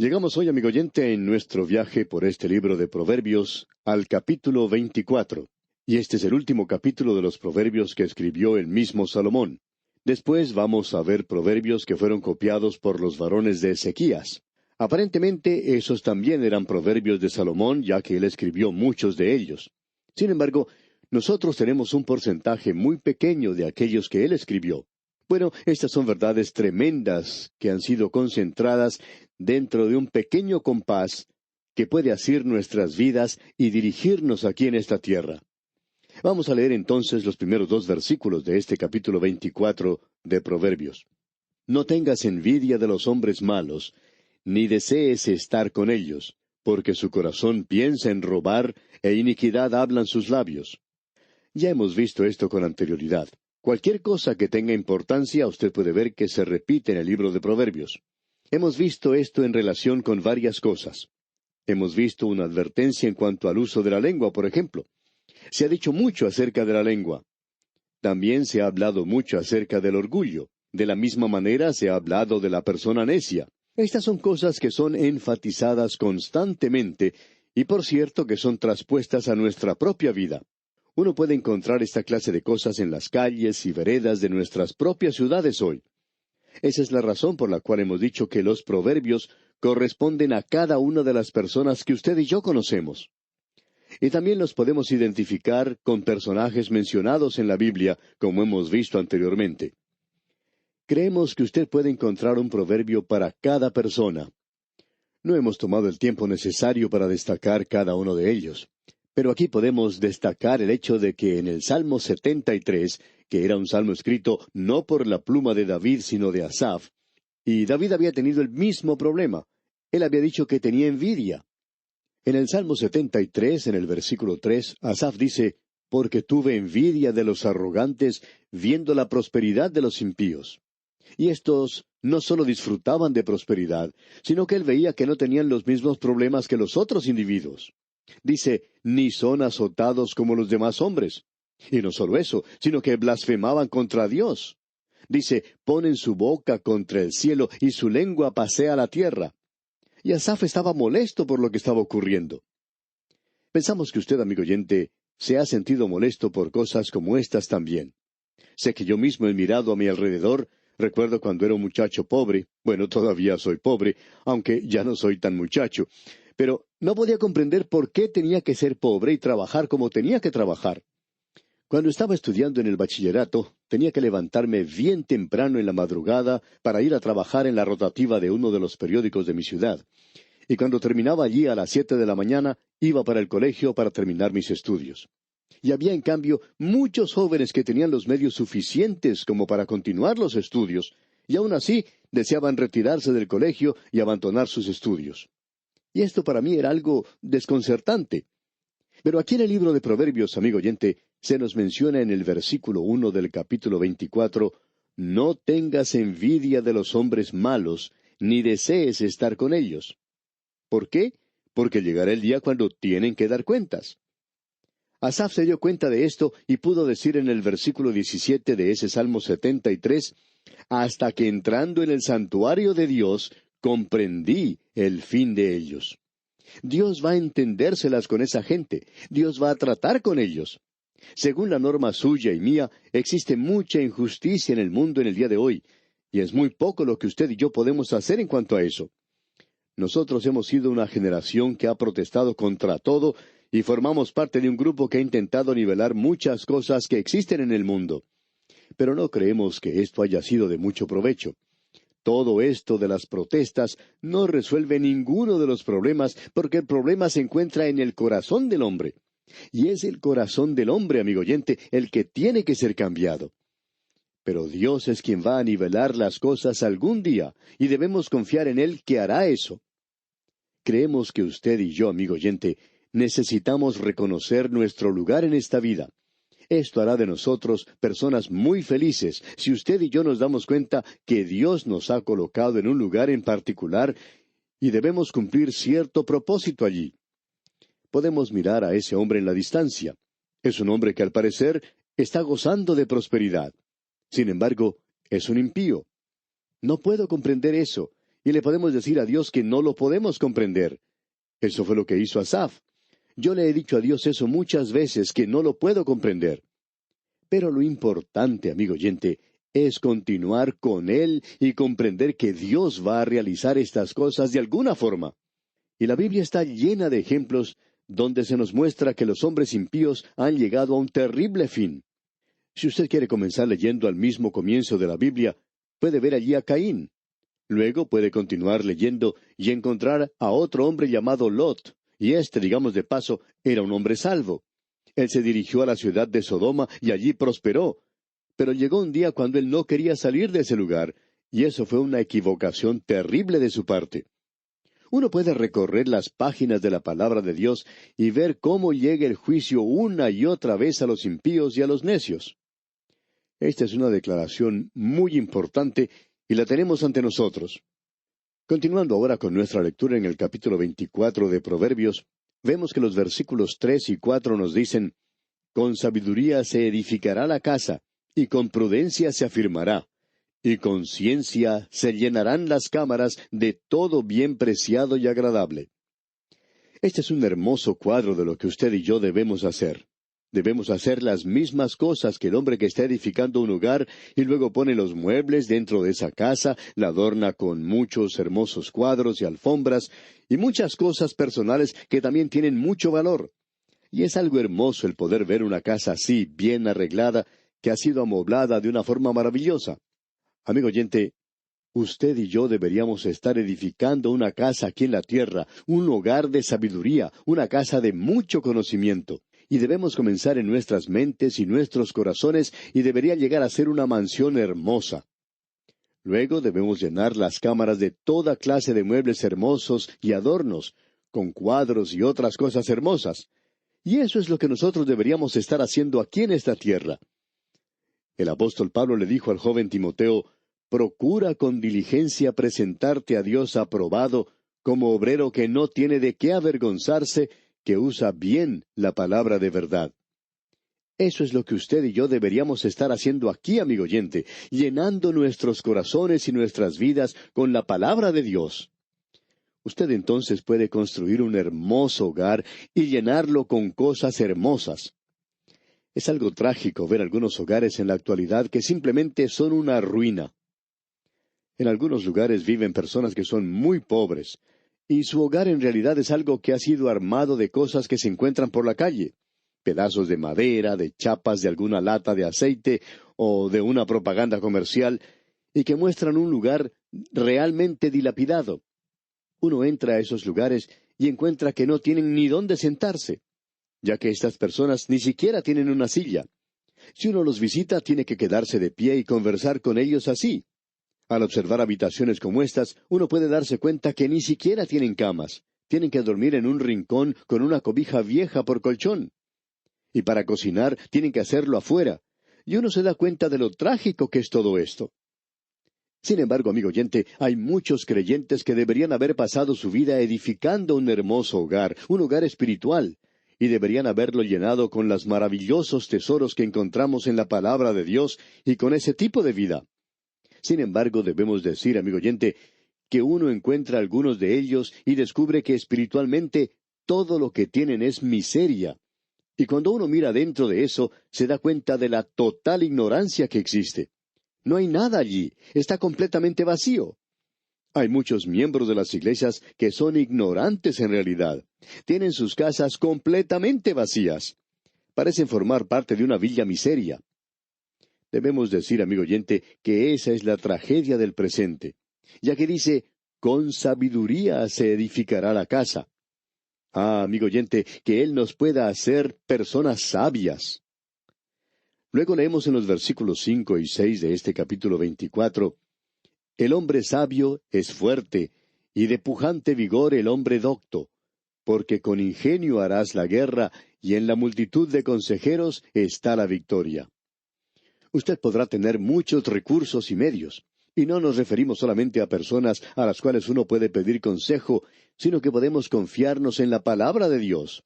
Llegamos hoy, amigo oyente, en nuestro viaje por este libro de Proverbios al capítulo 24. Y este es el último capítulo de los Proverbios que escribió el mismo Salomón. Después vamos a ver proverbios que fueron copiados por los varones de Ezequías. Aparentemente esos también eran proverbios de Salomón, ya que él escribió muchos de ellos. Sin embargo, nosotros tenemos un porcentaje muy pequeño de aquellos que él escribió. Bueno, estas son verdades tremendas que han sido concentradas dentro de un pequeño compás que puede asir nuestras vidas y dirigirnos aquí en esta tierra. Vamos a leer entonces los primeros 2 versículos de este capítulo 24 de Proverbios. No tengas envidia de los hombres malos, ni desees estar con ellos, porque su corazón piensa en robar, e iniquidad hablan sus labios. Ya hemos visto esto con anterioridad. Cualquier cosa que tenga importancia, usted puede ver que se repite en el libro de Proverbios. Hemos visto esto en relación con varias cosas. Hemos visto una advertencia en cuanto al uso de la lengua, por ejemplo. Se ha dicho mucho acerca de la lengua. También se ha hablado mucho acerca del orgullo. De la misma manera se ha hablado de la persona necia. Estas son cosas que son enfatizadas constantemente y por cierto que son traspuestas a nuestra propia vida. Uno puede encontrar esta clase de cosas en las calles y veredas de nuestras propias ciudades hoy. Esa es la razón por la cual hemos dicho que los proverbios corresponden a cada una de las personas que usted y yo conocemos. Y también los podemos identificar con personajes mencionados en la Biblia, como hemos visto anteriormente. Creemos que usted puede encontrar un proverbio para cada persona. No hemos tomado el tiempo necesario para destacar cada uno de ellos. Pero aquí podemos destacar el hecho de que en el Salmo 73, que era un salmo escrito no por la pluma de David, sino de Asaf, y David había tenido el mismo problema. Él había dicho que tenía envidia. En el Salmo 73, en el versículo 3, Asaf dice, «Porque tuve envidia de los arrogantes, viendo la prosperidad de los impíos». Y estos no solo disfrutaban de prosperidad, sino que él veía que no tenían los mismos problemas que los otros individuos. Dice, «Ni son azotados como los demás hombres». Y no solo eso, sino que blasfemaban contra Dios. Dice, «Ponen su boca contra el cielo y su lengua pasea la tierra». Y Asaf estaba molesto por lo que estaba ocurriendo. Pensamos que usted, amigo oyente, se ha sentido molesto por cosas como estas también. Sé que yo mismo he mirado a mi alrededor. Recuerdo cuando era un muchacho pobre. Bueno, todavía soy pobre, aunque ya no soy tan muchacho. Pero no podía comprender por qué tenía que ser pobre y trabajar como tenía que trabajar. Cuando estaba estudiando en el bachillerato, tenía que levantarme bien temprano en la madrugada para ir a trabajar en la rotativa de uno de los periódicos de mi ciudad. Y cuando terminaba allí a las 7 de la mañana, iba para el colegio para terminar mis estudios. Y había, en cambio, muchos jóvenes que tenían los medios suficientes como para continuar los estudios, y aún así deseaban retirarse del colegio y abandonar sus estudios. Y esto para mí era algo desconcertante. Pero aquí en el libro de Proverbios, amigo oyente, se nos menciona en el versículo 1 del capítulo 24, «No tengas envidia de los hombres malos, ni desees estar con ellos». ¿Por qué? Porque llegará el día cuando tienen que dar cuentas. Asaf se dio cuenta de esto y pudo decir en el versículo 17 de ese Salmo 73, «Hasta que entrando en el santuario de Dios, comprendí el fin de ellos». Dios va a entendérselas con esa gente. Dios va a tratar con ellos. Según la norma suya y mía, existe mucha injusticia en el mundo en el día de hoy, y es muy poco lo que usted y yo podemos hacer en cuanto a eso. Nosotros hemos sido una generación que ha protestado contra todo, y formamos parte de un grupo que ha intentado nivelar muchas cosas que existen en el mundo. Pero no creemos que esto haya sido de mucho provecho. Todo esto de las protestas no resuelve ninguno de los problemas, porque el problema se encuentra en el corazón del hombre. Y es el corazón del hombre, amigo oyente, el que tiene que ser cambiado. Pero Dios es quien va a nivelar las cosas algún día, y debemos confiar en Él que hará eso. Creemos que usted y yo, amigo oyente, necesitamos reconocer nuestro lugar en esta vida. Esto hará de nosotros personas muy felices si usted y yo nos damos cuenta que Dios nos ha colocado en un lugar en particular y debemos cumplir cierto propósito allí. Podemos mirar a ese hombre en la distancia. Es un hombre que al parecer está gozando de prosperidad. Sin embargo, es un impío. No puedo comprender eso, y le podemos decir a Dios que no lo podemos comprender. Eso fue lo que hizo Asaf. Yo le he dicho a Dios eso muchas veces, que no lo puedo comprender. Pero lo importante, amigo oyente, es continuar con Él y comprender que Dios va a realizar estas cosas de alguna forma. Y la Biblia está llena de ejemplos donde se nos muestra que los hombres impíos han llegado a un terrible fin. Si usted quiere comenzar leyendo al mismo comienzo de la Biblia, puede ver allí a Caín. Luego puede continuar leyendo y encontrar a otro hombre llamado Lot, y digamos de paso, era un hombre salvo. Él se dirigió a la ciudad de Sodoma y allí prosperó. Pero llegó un día cuando él no quería salir de ese lugar, y eso fue una equivocación terrible de su parte. Uno puede recorrer las páginas de la palabra de Dios y ver cómo llega el juicio una y otra vez a los impíos y a los necios. Esta es una declaración muy importante y la tenemos ante nosotros. Continuando ahora con nuestra lectura en el capítulo 24 de Proverbios, vemos que los versículos 3 y 4 nos dicen: «Con sabiduría se edificará la casa, y con prudencia se afirmará, y con ciencia se llenarán las cámaras de todo bien preciado y agradable». Este es un hermoso cuadro de lo que usted y yo debemos hacer. Debemos hacer las mismas cosas que el hombre que está edificando un hogar y luego pone los muebles dentro de esa casa, la adorna con muchos hermosos cuadros y alfombras y muchas cosas personales que también tienen mucho valor. Y es algo hermoso el poder ver una casa así, bien arreglada, que ha sido amoblada de una forma maravillosa. Amigo oyente, usted y yo deberíamos estar edificando una casa aquí en la tierra, un hogar de sabiduría, una casa de mucho conocimiento. Y debemos comenzar en nuestras mentes y nuestros corazones, y debería llegar a ser una mansión hermosa. Luego debemos llenar las cámaras de toda clase de muebles hermosos y adornos, con cuadros y otras cosas hermosas. Y eso es lo que nosotros deberíamos estar haciendo aquí en esta tierra. El apóstol Pablo le dijo al joven Timoteo: «Procura con diligencia presentarte a Dios aprobado, como obrero que no tiene de qué avergonzarse, que usa bien la palabra de verdad». Eso es lo que usted y yo deberíamos estar haciendo aquí, amigo oyente, llenando nuestros corazones y nuestras vidas con la palabra de Dios. Usted entonces puede construir un hermoso hogar y llenarlo con cosas hermosas. Es algo trágico ver algunos hogares en la actualidad que simplemente son una ruina. En algunos lugares viven personas que son muy pobres, y su hogar en realidad es algo que ha sido armado de cosas que se encuentran por la calle, pedazos de madera, de chapas de alguna lata de aceite o de una propaganda comercial, y que muestran un lugar realmente dilapidado. Uno entra a esos lugares y encuentra que no tienen ni dónde sentarse, ya que estas personas ni siquiera tienen una silla. Si uno los visita, tiene que quedarse de pie y conversar con ellos así. Al observar habitaciones como estas, uno puede darse cuenta que ni siquiera tienen camas. Tienen que dormir en un rincón con una cobija vieja por colchón. Y para cocinar, tienen que hacerlo afuera. Y uno se da cuenta de lo trágico que es todo esto. Sin embargo, amigo oyente, hay muchos creyentes que deberían haber pasado su vida edificando un hermoso hogar, un hogar espiritual, y deberían haberlo llenado con los maravillosos tesoros que encontramos en la palabra de Dios y con ese tipo de vida. Sin embargo, debemos decir, amigo oyente, que uno encuentra algunos de ellos y descubre que espiritualmente todo lo que tienen es miseria. Y cuando uno mira dentro de eso, se da cuenta de la total ignorancia que existe. No hay nada allí, está completamente vacío. Hay muchos miembros de las iglesias que son ignorantes en realidad. Tienen sus casas completamente vacías. Parecen formar parte de una villa miseria. Debemos decir, amigo oyente, que esa es la tragedia del presente, ya que dice: «Con sabiduría se edificará la casa». Ah, amigo oyente, que Él nos pueda hacer personas sabias. Luego leemos en los versículos 5 y 6 de este capítulo 24, «El hombre sabio es fuerte, y de pujante vigor el hombre docto, porque con ingenio harás la guerra, y en la multitud de consejeros está la victoria». Usted podrá tener muchos recursos y medios, y no nos referimos solamente a personas a las cuales uno puede pedir consejo, sino que podemos confiarnos en la palabra de Dios.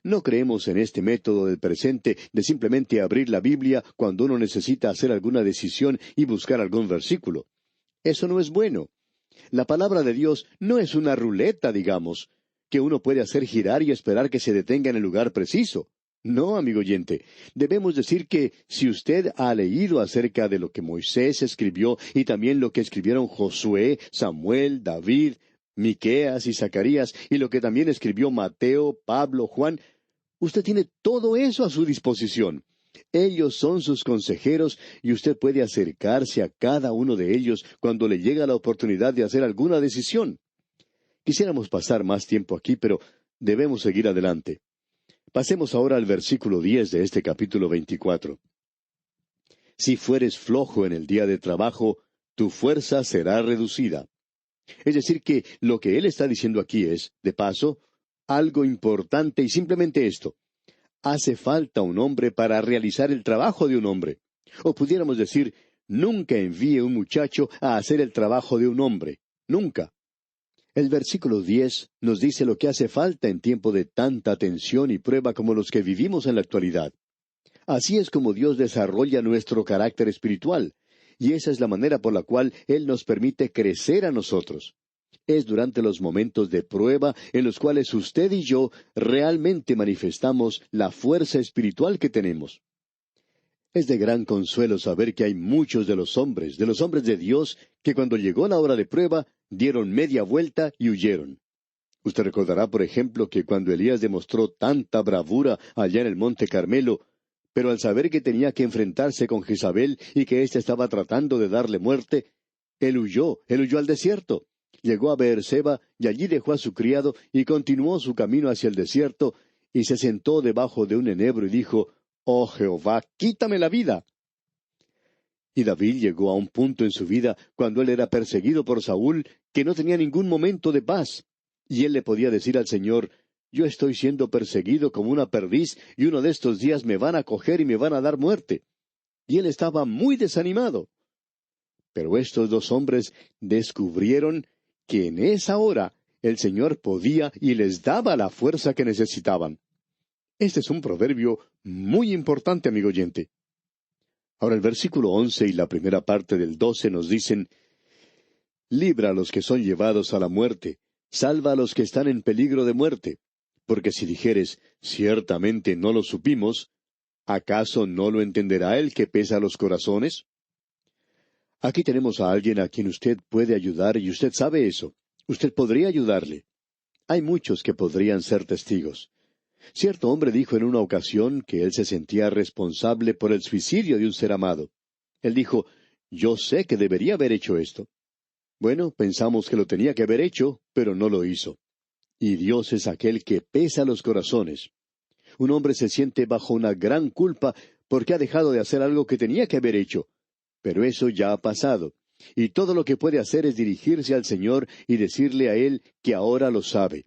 No creemos en este método del presente de simplemente abrir la Biblia cuando uno necesita hacer alguna decisión y buscar algún versículo. Eso no es bueno. La palabra de Dios no es una ruleta, digamos, que uno puede hacer girar y esperar que se detenga en el lugar preciso. No, amigo oyente, debemos decir que si usted ha leído acerca de lo que Moisés escribió y también lo que escribieron Josué, Samuel, David, Miqueas y Zacarías, y lo que también escribió Mateo, Pablo, Juan, usted tiene todo eso a su disposición. Ellos son sus consejeros y usted puede acercarse a cada uno de ellos cuando le llega la oportunidad de hacer alguna decisión. Quisiéramos pasar más tiempo aquí, pero debemos seguir adelante. Pasemos ahora al versículo 10 de este capítulo 24. Si fueres flojo en el día de trabajo, tu fuerza será reducida. Es decir, que lo que él está diciendo aquí es, de paso, algo importante y simplemente esto. Hace falta un hombre para realizar el trabajo de un hombre. O pudiéramos decir, nunca envíe un muchacho a hacer el trabajo de un hombre. Nunca. El versículo 10 nos dice lo que hace falta en tiempo de tanta tensión y prueba como los que vivimos en la actualidad. Así es como Dios desarrolla nuestro carácter espiritual, y esa es la manera por la cual Él nos permite crecer a nosotros. Es durante los momentos de prueba en los cuales usted y yo realmente manifestamos la fuerza espiritual que tenemos. Es de gran consuelo saber que hay muchos de los hombres de Dios, que cuando llegó la hora de prueba, dieron media vuelta y huyeron. Usted recordará, por ejemplo, que cuando Elías demostró tanta bravura allá en el monte Carmelo, pero al saber que tenía que enfrentarse con Jezabel y que ésta estaba tratando de darle muerte, él huyó al desierto. Llegó a Beerseba y allí dejó a su criado y continuó su camino hacia el desierto y se sentó debajo de un enebro y dijo, «Oh Jehová, quítame la vida». Y David llegó a un punto en su vida cuando él era perseguido por Saúl que no tenía ningún momento de paz. Y él le podía decir al Señor, «Yo estoy siendo perseguido como una perdiz y uno de estos días me van a coger y me van a dar muerte». Y él estaba muy desanimado. Pero estos dos hombres descubrieron que en esa hora el Señor podía y les daba la fuerza que necesitaban. Este es un proverbio muy importante, amigo oyente. Ahora el versículo 11 y la primera parte del 12 nos dicen, «Libra a los que son llevados a la muerte, salva a los que están en peligro de muerte. Porque si dijeres, ciertamente no lo supimos, ¿acaso no lo entenderá el que pesa los corazones?» Aquí tenemos a alguien a quien usted puede ayudar y usted sabe eso. Usted podría ayudarle. Hay muchos que podrían ser testigos. Cierto hombre dijo en una ocasión que él se sentía responsable por el suicidio de un ser amado. Él dijo, «Yo sé que debería haber hecho esto». Bueno, pensamos que lo tenía que haber hecho, pero no lo hizo. Y Dios es aquel que pesa los corazones. Un hombre se siente bajo una gran culpa porque ha dejado de hacer algo que tenía que haber hecho. Pero eso ya ha pasado, y todo lo que puede hacer es dirigirse al Señor y decirle a Él que ahora lo sabe.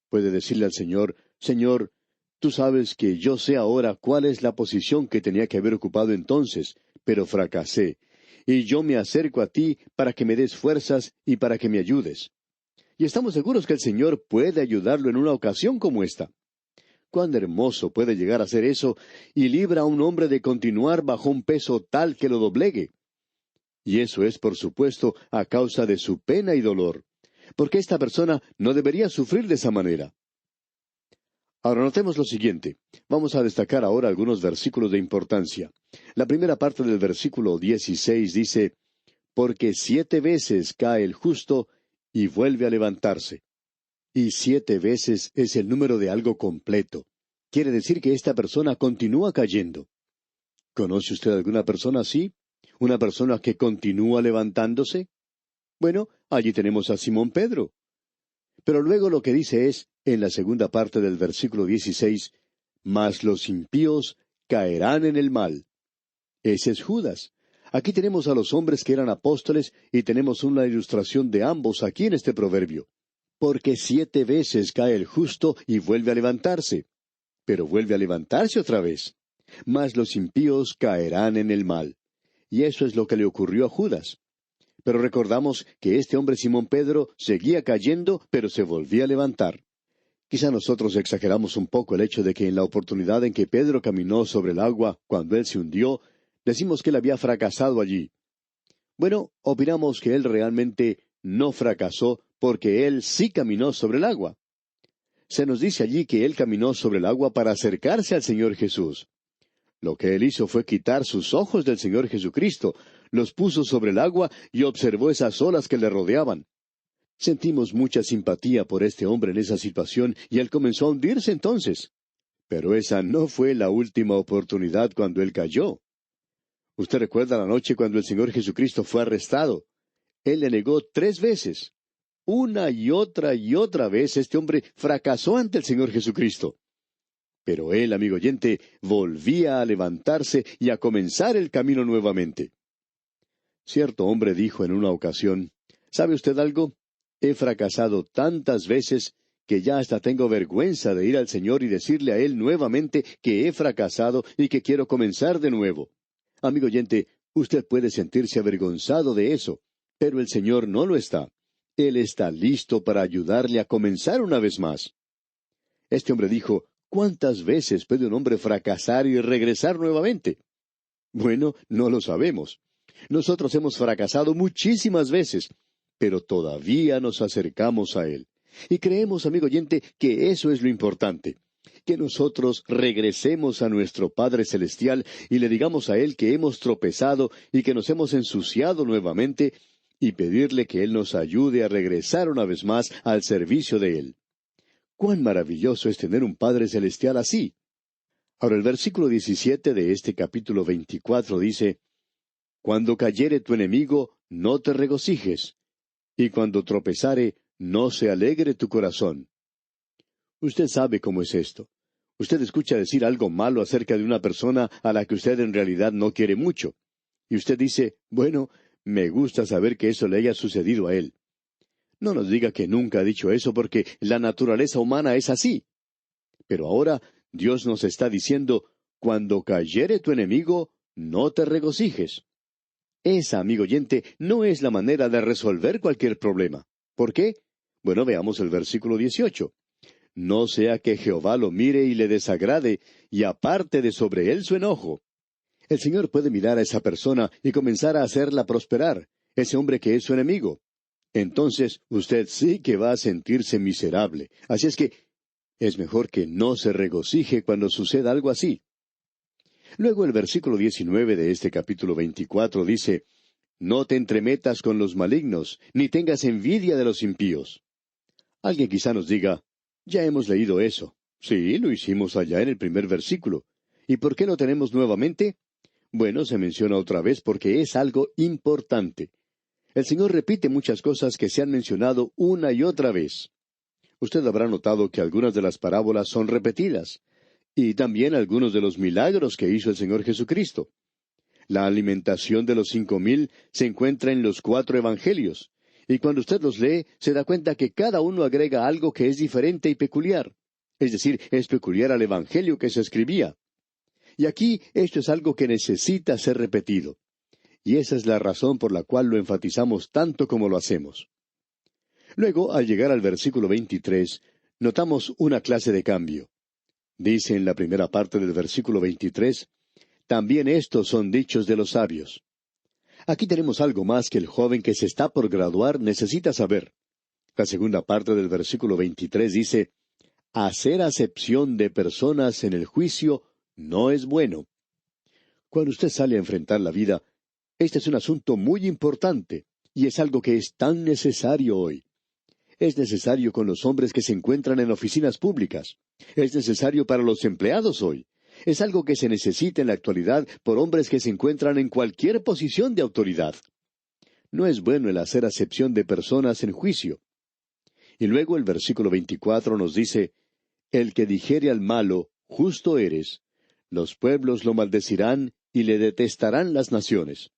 Puede decirle al Señor, «Señor, tú sabes que yo sé ahora cuál es la posición que tenía que haber ocupado entonces, pero fracasé, y yo me acerco a ti para que me des fuerzas y para que me ayudes». Y estamos seguros que el Señor puede ayudarlo en una ocasión como esta. Cuán hermoso puede llegar a ser eso, y libra a un hombre de continuar bajo un peso tal que lo doblegue. Y eso es, por supuesto, a causa de su pena y dolor, porque esta persona no debería sufrir de esa manera. Ahora notemos lo siguiente. Vamos a destacar ahora algunos versículos de importancia. La primera parte del versículo 16 dice, «Porque 7 veces cae el justo y vuelve a levantarse». Y 7 veces es el número de algo completo. Quiere decir que esta persona continúa cayendo. ¿Conoce usted alguna persona así? ¿Una persona que continúa levantándose? Bueno, allí tenemos a Simón Pedro. Pero luego lo que dice es, en la segunda parte del versículo 16, «Mas los impíos caerán en el mal». Ese es Judas. Aquí tenemos a los hombres que eran apóstoles y tenemos una ilustración de ambos aquí en este proverbio. Porque 7 veces cae el justo y vuelve a levantarse. Pero vuelve a levantarse otra vez. Mas los impíos caerán en el mal. Y eso es lo que le ocurrió a Judas. Pero recordamos que este hombre Simón Pedro seguía cayendo, pero se volvía a levantar. Quizá nosotros exageramos un poco el hecho de que en la oportunidad en que Pedro caminó sobre el agua, cuando él se hundió, decimos que él había fracasado allí. Bueno, opinamos que él realmente no fracasó porque él sí caminó sobre el agua. Se nos dice allí que él caminó sobre el agua para acercarse al Señor Jesús. Lo que él hizo fue quitar sus ojos del Señor Jesucristo, los puso sobre el agua y observó esas olas que le rodeaban. Sentimos mucha simpatía por este hombre en esa situación y él comenzó a hundirse entonces. Pero esa no fue la última oportunidad cuando él cayó. Usted recuerda la noche cuando el Señor Jesucristo fue arrestado. Él le negó 3 veces. Una y otra vez este hombre fracasó ante el Señor Jesucristo. Pero él, amigo oyente, volvía a levantarse y a comenzar el camino nuevamente. Cierto hombre dijo en una ocasión, ¿sabe usted algo? He fracasado tantas veces que ya hasta tengo vergüenza de ir al Señor y decirle a Él nuevamente que he fracasado y que quiero comenzar de nuevo. Amigo oyente, usted puede sentirse avergonzado de eso, pero el Señor no lo está. Él está listo para ayudarle a comenzar una vez más. Este hombre dijo, ¿cuántas veces puede un hombre fracasar y regresar nuevamente? Bueno, no lo sabemos. Nosotros hemos fracasado muchísimas veces, pero todavía nos acercamos a Él. Y creemos, amigo oyente, que eso es lo importante, que nosotros regresemos a nuestro Padre Celestial y le digamos a Él que hemos tropezado y que nos hemos ensuciado nuevamente, y pedirle que Él nos ayude a regresar una vez más al servicio de Él. ¡Cuán maravilloso es tener un Padre Celestial así! Ahora el versículo 17 de este capítulo 24 dice, «Cuando cayere tu enemigo, no te regocijes, y cuando tropezare, no se alegre tu corazón». Usted sabe cómo es esto. Usted escucha decir algo malo acerca de una persona a la que usted en realidad no quiere mucho. Y usted dice, bueno, me gusta saber que eso le haya sucedido a él. No nos diga que nunca ha dicho eso porque la naturaleza humana es así. Pero ahora Dios nos está diciendo, cuando cayere tu enemigo, no te regocijes. Esa, amigo oyente, no es la manera de resolver cualquier problema. ¿Por qué? Bueno, veamos el versículo 18. No sea que Jehová lo mire y le desagrade, y aparte de sobre él su enojo. El Señor puede mirar a esa persona y comenzar a hacerla prosperar, ese hombre que es su enemigo. Entonces usted sí que va a sentirse miserable. Así es que es mejor que no se regocije cuando suceda algo así. Luego el versículo 19 de este capítulo 24 dice, «No te entremetas con los malignos, ni tengas envidia de los impíos». Alguien quizá nos diga, «Ya hemos leído eso». Sí, lo hicimos allá en el primer versículo. ¿Y por qué lo tenemos nuevamente? Bueno, se menciona otra vez porque es algo importante. El Señor repite muchas cosas que se han mencionado una y otra vez. Usted habrá notado que algunas de las parábolas son repetidas, y también algunos de los milagros que hizo el Señor Jesucristo. La alimentación de los 5,000 se encuentra en los 4 evangelios, y cuando usted los lee, se da cuenta que cada uno agrega algo que es diferente y peculiar. Es decir, es peculiar al evangelio que se escribía. Y aquí esto es algo que necesita ser repetido. Y esa es la razón por la cual lo enfatizamos tanto como lo hacemos. Luego, al llegar al versículo 23, notamos una clase de cambio. Dice en la primera parte del versículo 23, «También estos son dichos de los sabios». Aquí tenemos algo más que el joven que se está por graduar necesita saber. La segunda parte del versículo 23 dice, «Hacer acepción de personas en el juicio no es bueno». Cuando usted sale a enfrentar la vida, este es un asunto muy importante, y es algo que es tan necesario hoy. Es necesario con los hombres que se encuentran en oficinas públicas. Es necesario para los empleados hoy. Es algo que se necesita en la actualidad por hombres que se encuentran en cualquier posición de autoridad. No es bueno el hacer acepción de personas en juicio. Y luego el versículo 24 nos dice, «El que dijere al malo, justo eres, los pueblos lo maldecirán y le detestarán las naciones».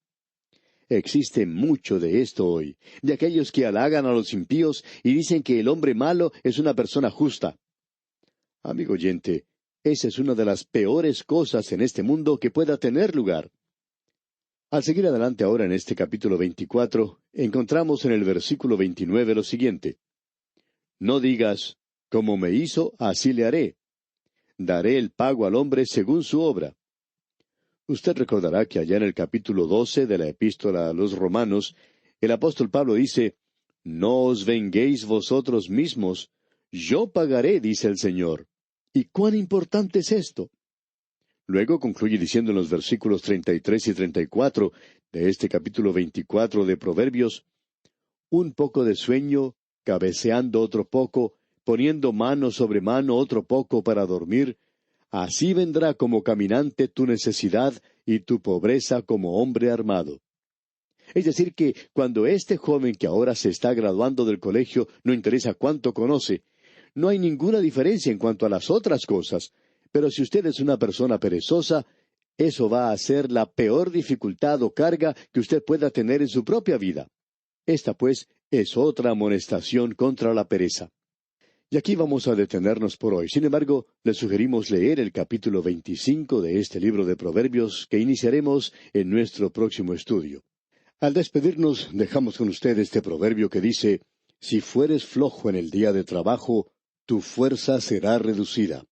Existe mucho de esto hoy, de aquellos que halagan a los impíos y dicen que el hombre malo es una persona justa. Amigo oyente, esa es una de las peores cosas en este mundo que pueda tener lugar. Al seguir adelante ahora en este capítulo 24, encontramos en el versículo 29 lo siguiente. «No digas, como me hizo, así le haré. Daré el pago al hombre según su obra». Usted recordará que allá en el capítulo 12 de la Epístola a los Romanos, el apóstol Pablo dice, No os venguéis vosotros mismos, yo pagaré, dice el Señor. ¿Y cuán importante es esto? Luego concluye diciendo en los versículos 33 y 34 de este capítulo 24 de Proverbios, un poco de sueño, cabeceando otro poco, poniendo mano sobre mano otro poco para dormir, así vendrá como caminante tu necesidad y tu pobreza como hombre armado. Es decir, que cuando este joven que ahora se está graduando del colegio no interesa cuánto conoce, no hay ninguna diferencia en cuanto a las otras cosas, pero si usted es una persona perezosa, eso va a ser la peor dificultad o carga que usted pueda tener en su propia vida. Esta, pues, es otra amonestación contra la pereza. Y aquí vamos a detenernos por hoy. Sin embargo, le sugerimos leer el capítulo 25 de este libro de Proverbios que iniciaremos en nuestro próximo estudio. Al despedirnos, dejamos con usted este proverbio que dice, si fueres flojo en el día de trabajo, tu fuerza será reducida.